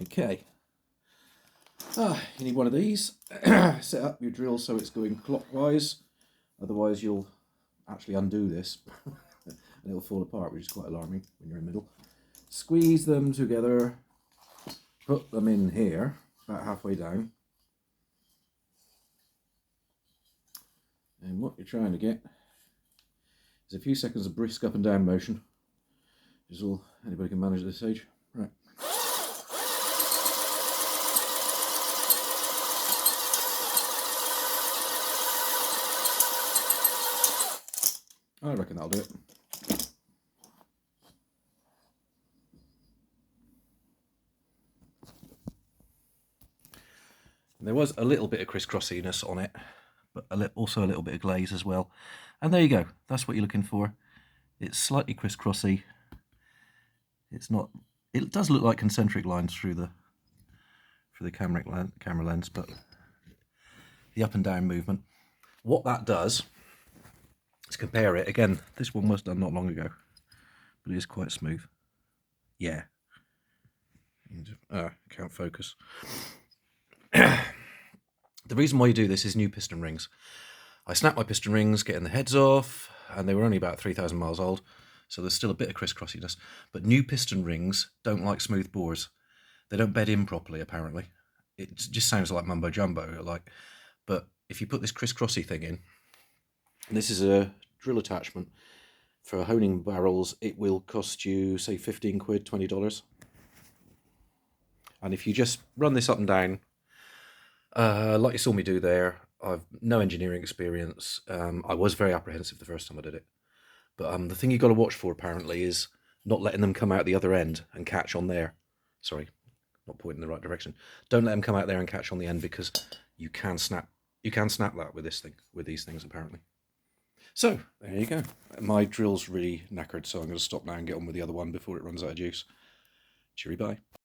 Okay. You need one of these. Set up your drill so it's going clockwise. Otherwise you'll actually undo this and it'll fall apart, which is quite alarming when you're in the middle. Squeeze them together. Put them in here, about halfway down. And what you're trying to get is a few seconds of brisk up and down motion, which is all anybody can manage at this stage. Right. I reckon that'll do it. And there was a little bit of crisscrossiness on it, but also a little bit of glaze as well. And there you go. That's what you're looking for. It's slightly crisscrossy. It's not. It does look like concentric lines through the camera lens, but the up and down movement. What that does. Let's compare it. Again, this one was done not long ago, but it is quite smooth. Yeah. Can't focus. The reason why you do this is new piston rings. I snapped my piston rings, getting the heads off, and they were only about 3,000 miles old, so there's still a bit of crisscrossiness. But new piston rings don't like smooth bores. They don't bed in properly, apparently. It just sounds like mumbo jumbo. But if you put this crisscrossy thing in, and this is a drill attachment for honing barrels, it will cost you, say, 15 quid, $20. And if you just run this up and down, like you saw me do there, I've no engineering experience. I was very apprehensive the first time I did it. But the thing you've got to watch for, apparently, is not letting them come out the other end and catch on there. Sorry, not pointing in the right direction. Don't let them come out there and catch on the end, because you can snap that with these things, apparently. So, there you go. My drill's really knackered, so I'm going to stop now and get on with the other one before it runs out of juice. Cheery bye.